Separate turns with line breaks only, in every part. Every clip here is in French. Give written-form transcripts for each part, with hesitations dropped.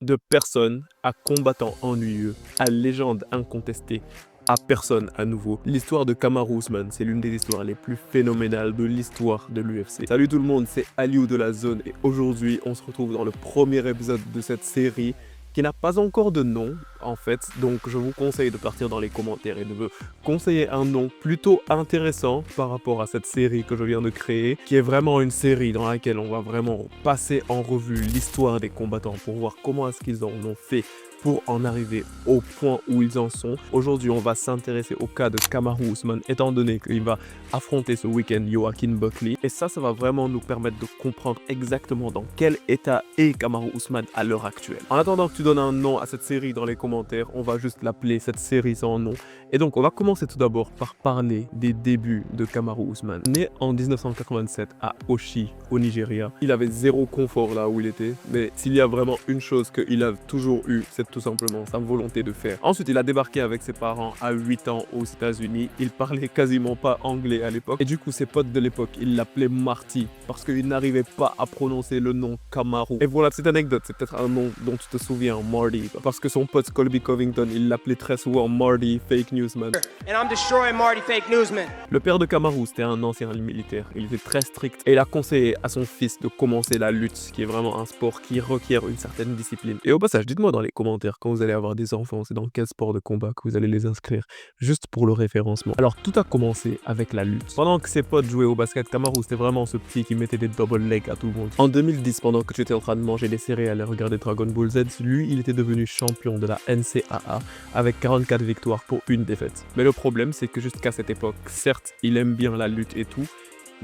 De personne à combattant ennuyeux, à légende incontestée, à personne à nouveau. L'histoire de Kamaru Usman, c'est l'une des histoires les plus phénoménales de l'histoire de l'UFC. Salut tout le monde, c'est Aliou de la Zone et aujourd'hui on se retrouve dans le premier épisode de cette série qui n'a pas encore de nom en fait, donc je vous conseille de partir dans les commentaires et de me conseiller un nom plutôt intéressant par rapport à cette série que je viens de créer, qui est vraiment une série dans laquelle on va vraiment passer en revue l'histoire des combattants pour voir comment est-ce qu'ils en ont fait pour en arriver au point où ils en sont. Aujourd'hui, on va s'intéresser au cas de Kamaru Usman, étant donné qu'il va affronter ce week-end Joaquin Buckley. Et ça va vraiment nous permettre de comprendre exactement dans quel état est Kamaru Usman à l'heure actuelle. En attendant que tu donnes un nom à cette série dans les commentaires, on va juste l'appeler cette série sans nom. Et donc, on va commencer tout d'abord par parler des débuts de Kamaru Usman. Né en 1987 à Oshi, au Nigeria, il avait zéro confort là où il était. Mais s'il y a vraiment une chose qu'il a toujours eu, c'est tout simplement sa volonté de faire. Ensuite, il a débarqué avec ses parents à 8 ans aux États-Unis. Il parlait quasiment pas anglais à l'époque. Et du coup, ses potes de l'époque, ils l'appelaient Marty parce qu'il n'arrivait pas à prononcer le nom Kamaru. Et voilà, cette anecdote, c'est peut-être un nom dont tu te souviens, Marty. Parce que son pote Colby Covington, il l'appelait très souvent Marty Fake Newsman.
And I'm destroying Marty Fake Newsman.
Le père de Kamaru, c'était un ancien militaire. Il était très strict et il a conseillé à son fils de commencer la lutte, qui est vraiment un sport qui requiert une certaine discipline. Et au passage, dites-moi dans les commentaires quand vous allez avoir des enfants, c'est dans quel sport de combat que vous allez les inscrire, juste pour le référencement. Alors tout a commencé avec la lutte. Pendant que ses potes jouaient au basket, Kamaru, c'était vraiment ce petit qui mettait des double legs à tout le monde. En 2010, pendant que tu étais en train de manger des céréales et regarder Dragon Ball Z, lui, il était devenu champion de la NCAA avec 44 victoires pour une défaite. Mais le problème, c'est que jusqu'à cette époque, certes, il aime bien la lutte et tout,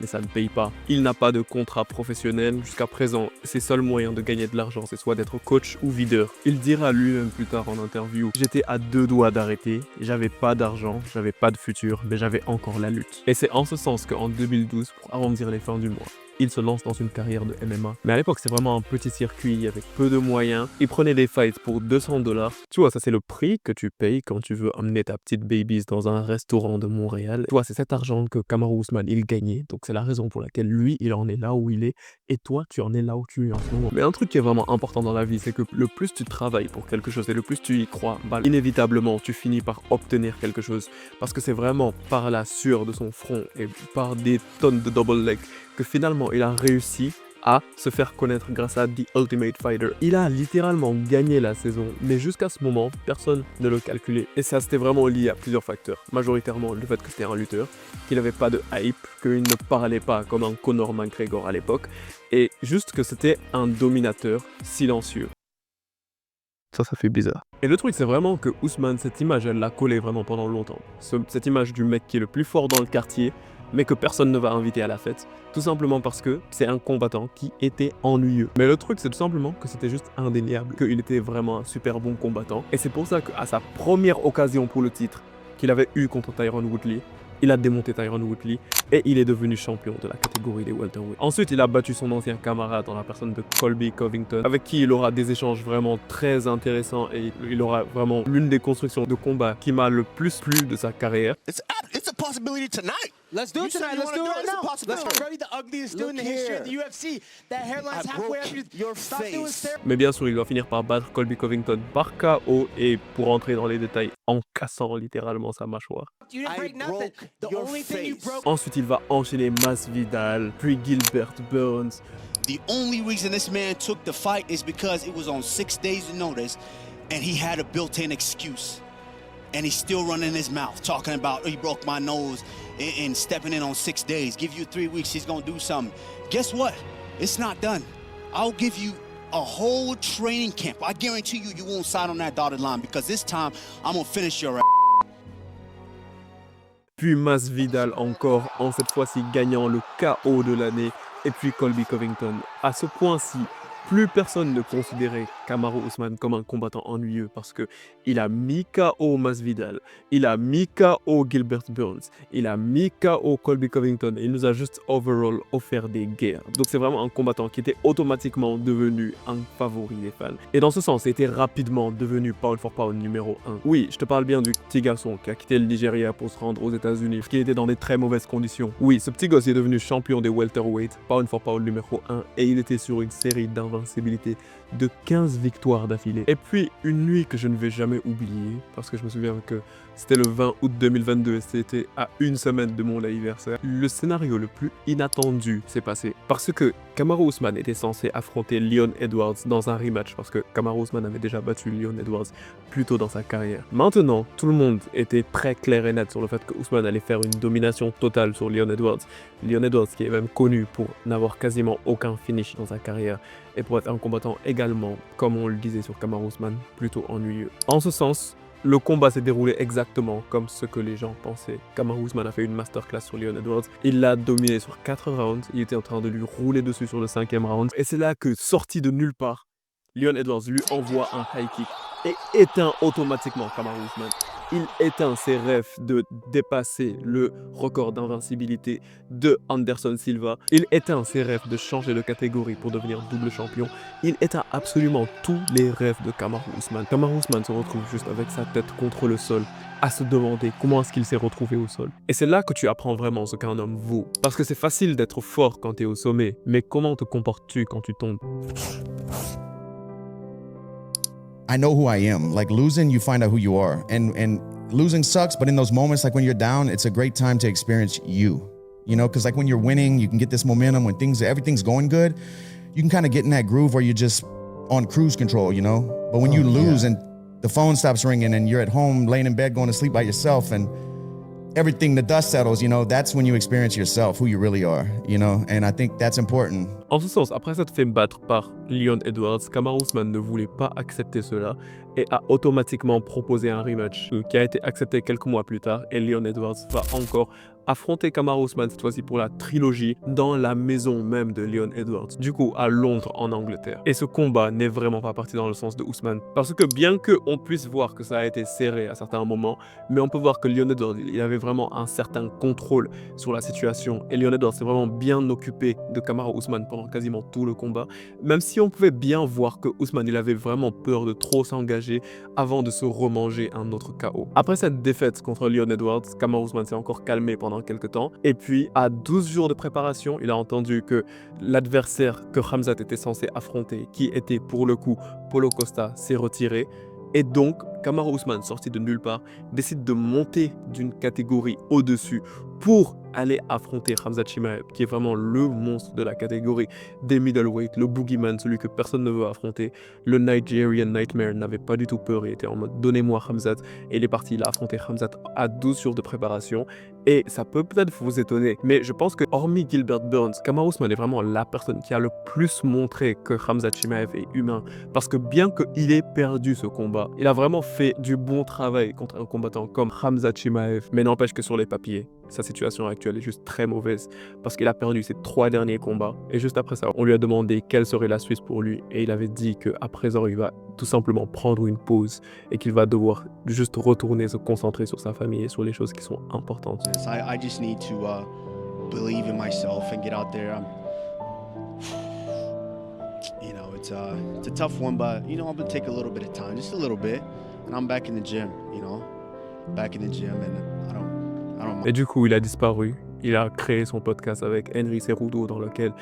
mais ça ne paye pas. Il n'a pas de contrat professionnel. Jusqu'à présent, ses seuls moyens de gagner de l'argent, c'est soit d'être coach ou videur. Il dira lui-même plus tard en interview, j'étais à 2 doigts d'arrêter, j'avais pas d'argent, j'avais pas de futur, mais j'avais encore la lutte. Et c'est en ce sens qu'en 2012, pour arrondir les fins du mois, il se lance dans une carrière de MMA. Mais à l'époque, c'est vraiment un petit circuit avec peu de moyens. Il prenait des fights pour 200 $. Tu vois, ça c'est le prix que tu payes quand tu veux emmener ta petite babies dans un restaurant de Montréal. Tu vois, c'est cet argent que Kamaru Usman, il gagnait. Donc c'est la raison pour laquelle lui, il en est là où il est. Et toi, tu en es là où tu es en ce moment. Mais un truc qui est vraiment important dans la vie, c'est que le plus tu travailles pour quelque chose et le plus tu y crois, bah, inévitablement, tu finis par obtenir quelque chose. Parce que c'est vraiment par la sueur de son front et par des tonnes de double leg que finalement il a réussi à se faire connaître grâce à The Ultimate Fighter. Il a littéralement gagné la saison, mais jusqu'à ce moment, personne ne le calculait. Et ça, c'était vraiment lié à plusieurs facteurs. Majoritairement, le fait que c'était un lutteur, qu'il n'avait pas de hype, qu'il ne parlait pas comme un Conor McGregor à l'époque, et juste que c'était un dominateur silencieux. Ça fait bizarre. Et le truc, c'est vraiment que Usman, cette image, elle l'a collé vraiment pendant longtemps. Cette image du mec qui est le plus fort dans le quartier, mais que personne ne va inviter à la fête, tout simplement parce que c'est un combattant qui était ennuyeux. Mais le truc, c'est tout simplement que c'était juste indéniable, qu'il était vraiment un super bon combattant. Et c'est pour ça qu'à sa première occasion pour le titre qu'il avait eu contre Tyron Woodley, il a démonté Tyron Woodley et il est devenu champion de la catégorie des welterweight. Ensuite, il a battu son ancien camarade en la personne de Colby Covington, avec qui il aura des échanges vraiment très intéressants et il aura vraiment l'une des constructions de combat qui m'a le plus plu de sa carrière.
It's a possibility tonight.
Let's do it tonight. Let's do it right now. Let's
possibility.
the ugliest dude in the history of the UFC. That hairline's halfway up
your
Stop doing
face.
Mais bien sûr, il va finir par battre Colby Covington par KO et pour entrer dans les détails, en cassant littéralement sa mâchoire.
You didn't break nothing. The
your
only thing you
face.
broke.
Ensuite, il va enchaîner Masvidal, puis Gilbert Burns.
The only reason this man took the fight is because it was on 6 days' notice and he had a built-in excuse. And he's still running his mouth, talking about, oh, he broke my nose and stepping in on 6 days. Give you 3 weeks, he's gonna do something. Guess what? It's not done. I'll give you a whole training camp. I guarantee you, you won't sign on that dotted line because this time I'm gonna finish your ass.
Puis Masvidal encore, en cette fois-ci gagnant le KO de l'année. Et puis Colby Covington. À ce point-ci, plus personne ne considérait Kamaru Usman comme un combattant ennuyeux parce que il a mis KO Masvidal, il a mis KO Gilbert Burns, il a mis KO Colby Covington et il nous a juste overall offert des guerres. Donc c'est vraiment un combattant qui était automatiquement devenu un favori des fans. Et dans ce sens, il était rapidement devenu pound for pound numéro 1. Oui, je te parle bien du petit garçon qui a quitté le Nigeria pour se rendre aux États-Unis, qui était dans des très mauvaises conditions. Oui, ce petit gosse est devenu champion des welterweight, pound for pound numéro 1 et il était sur une série d'invasions d'invincibilité, de 15 victoires d'affilée. Et puis, une nuit que je ne vais jamais oublier, parce que je me souviens que c'était le 20 août 2022 et c'était à une semaine de mon anniversaire. Le scénario le plus inattendu s'est passé parce que Kamaru Usman était censé affronter Leon Edwards dans un rematch parce que Kamaru Usman avait déjà battu Leon Edwards plus tôt dans sa carrière. Maintenant, tout le monde était très clair et net sur le fait que Usman allait faire une domination totale sur Leon Edwards. Leon Edwards qui est même connu pour n'avoir quasiment aucun finish dans sa carrière et pour être un combattant également, comme on le disait sur Kamaru Usman, plutôt ennuyeux. En ce sens, le combat s'est déroulé exactement comme ce que les gens pensaient. Kamaru Usman a fait une masterclass sur Leon Edwards. Il l'a dominé sur 4 rounds. Il était en train de lui rouler dessus sur le 5e round. Et c'est là que, sorti de nulle part, Leon Edwards lui envoie un high kick et éteint automatiquement Kamaru Usman. Il éteint ses rêves de dépasser le record d'invincibilité de Anderson Silva. Il éteint ses rêves de changer de catégorie pour devenir double champion. Il éteint absolument tous les rêves de Kamaru Usman. Kamaru Usman se retrouve juste avec sa tête contre le sol, à se demander comment est-ce qu'il s'est retrouvé au sol. Et c'est là que tu apprends vraiment ce qu'un homme vaut. Parce que c'est facile d'être fort quand tu es au sommet, mais comment te comportes-tu quand tu tombes?
I know who I am. Like losing, you find out who you are. And losing sucks, but in those moments, like when you're down, it's a great time to experience you. You know, because like when you're winning, you can get this momentum. When everything's going good, you can kind of get in that groove where you're just on cruise control, you know? But when you lose and the phone stops ringing and you're at home laying in bed going to sleep by yourself and everything, the dust settles, you know, that's when you experience yourself, who you really are, you know? And I think that's important.
En ce sens, après s'être fait battre par Leon Edwards, Kamaru Usman ne voulait pas accepter cela et a automatiquement proposé un rematch qui a été accepté quelques mois plus tard et Leon Edwards va encore affronter Kamaru Usman cette fois-ci pour la trilogie dans la maison même de Leon Edwards, du coup à Londres en Angleterre. Et ce combat n'est vraiment pas parti dans le sens de Usman parce que bien qu'on puisse voir que ça a été serré à certains moments, mais on peut voir que Leon Edwards il avait vraiment un certain contrôle sur la situation et Leon Edwards s'est vraiment bien occupé de Kamaru Usman pendant quasiment tout le combat, même si on pouvait bien voir que Usman il avait vraiment peur de trop s'engager avant de se remanger un autre KO. Après cette défaite contre Leon Edwards, Kamaru Usman s'est encore calmé pendant quelques temps et puis à 12 jours de préparation, il a entendu que l'adversaire que Khamzat était censé affronter, qui était pour le coup Paulo Costa, s'est retiré. Et donc, Kamaru Usman, sorti de nulle part, décide de monter d'une catégorie au-dessus pour aller affronter Khamzat Chimaev, qui est vraiment le monstre de la catégorie des middleweight, le boogeyman, celui que personne ne veut affronter. Le Nigerian Nightmare n'avait pas du tout peur, il était en mode « donnez-moi Khamzat ». Et il est parti, il a affronté Khamzat à 12 jours de préparation. Et ça peut peut-être vous étonner, mais je pense que hormis Gilbert Burns, Kamaru Usman est vraiment la personne qui a le plus montré que Khamzat Chimaev est humain. Parce que bien qu'il ait perdu ce combat, il a vraiment fait du bon travail contre un combattant comme Khamzat Chimaev. Mais n'empêche que sur les papiers, sa situation actuelle est juste très mauvaise parce qu'il a perdu ses 3 derniers combats. Et juste après ça, on lui a demandé quelle serait la suite pour lui. Et il avait dit qu'à présent, il va tout simplement prendre une pause et qu'il va devoir juste retourner se concentrer sur sa famille et sur les choses qui sont importantes.
I just need to believe in myself and get out there. You know, it's a tough one, but you know, I'm gonna take a little bit of time, just a little bit, and I'm back in the gym. You know, back in the gym, and I don't.
Et du coup, il a disparu. Il a créé son podcast avec Henry Cerudo dans lequel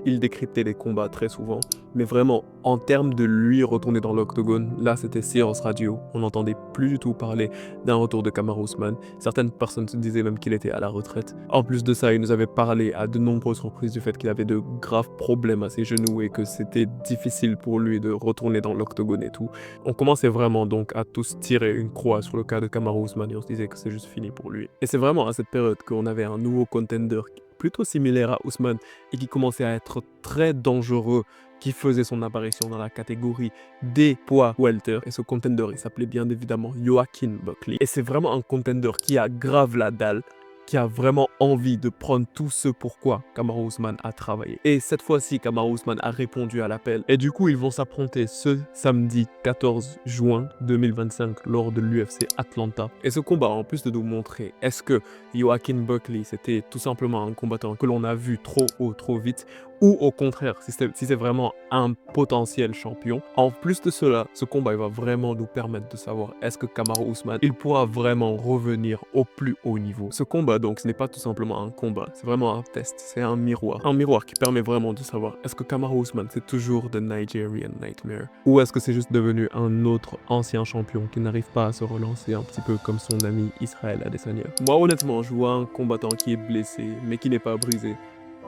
il décryptait les combats très souvent. Mais vraiment, en termes de lui retourner dans l'octogone, là c'était Séance Radio. On n'entendait plus du tout parler d'un retour de Kamaru Usman. Certaines personnes se disaient même qu'il était à la retraite. En plus de ça, il nous avait parlé à de nombreuses reprises du fait qu'il avait de graves problèmes à ses genoux et que c'était difficile pour lui de retourner dans l'octogone et tout. On commençait vraiment donc à tous tirer une croix sur le cas de Kamaru Usman et on se disait que c'est juste fini pour lui. Et c'est vraiment à cette période qu'on avait un nouveau contender plutôt similaire à Usman et qui commençait à être très dangereux, qui faisait son apparition dans la catégorie des poids welter. Et ce contender, il s'appelait bien évidemment Joaquin Buckley. Et c'est vraiment un contender qui a grave la dalle, qui a vraiment envie de prendre tout ce pourquoi Kamaru Usman a travaillé. Et cette fois-ci, Kamaru Usman a répondu à l'appel. Et du coup, ils vont s'affronter ce samedi 14 juin 2025 lors de l'UFC Atlanta. Et ce combat, en plus de nous montrer, est-ce que Joaquin Buckley, c'était tout simplement un combattant que l'on a vu trop haut, trop vite, ou au contraire, si c'est vraiment un potentiel champion. En plus de cela, ce combat il va vraiment nous permettre de savoir est-ce que Kamaru Usman, il pourra vraiment revenir au plus haut niveau. Ce combat donc, ce n'est pas tout simplement un combat, c'est vraiment un test, c'est un miroir. Un miroir qui permet vraiment de savoir est-ce que Kamaru Usman c'est toujours The Nigerian Nightmare ou est-ce que c'est juste devenu un autre ancien champion qui n'arrive pas à se relancer un petit peu comme son ami Israël Adesanya. Moi honnêtement, je vois un combattant qui est blessé mais qui n'est pas brisé.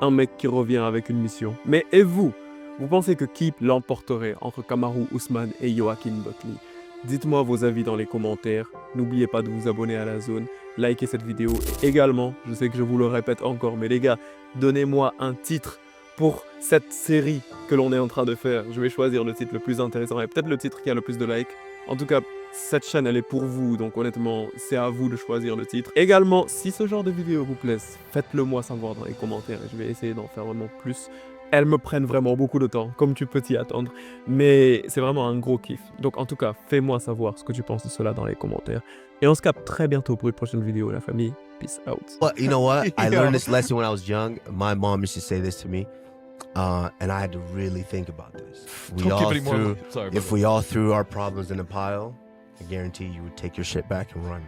Un mec qui revient avec une mission. Mais et vous? Vous pensez que qui l'emporterait entre Kamaru Usman et Joaquin Buckley? Dites-moi vos avis dans les commentaires. N'oubliez pas de vous abonner à la zone, likez cette vidéo et également, je sais que je vous le répète encore, mais les gars, donnez-moi un titre pour cette série que l'on est en train de faire. Je vais choisir le titre le plus intéressant et peut-être le titre qui a le plus de likes. En tout cas, cette chaîne elle est pour vous, donc honnêtement, c'est à vous de choisir le titre. Également, si ce genre de vidéo vous plaise, faites-le moi savoir dans les commentaires et je vais essayer d'en faire vraiment plus. Elles me prennent vraiment beaucoup de temps, comme tu peux t'y attendre, mais c'est vraiment un gros kiff. Donc en tout cas, fais-moi savoir ce que tu penses de cela dans les commentaires. Et on se capte très bientôt pour une prochaine vidéo, la famille. Peace out.
Well, you know what? I learned this lesson when I was young. My mom used to say this to me, and I had to really think about this. If we all threw our problems in a pile, I guarantee you would take your shit back and run.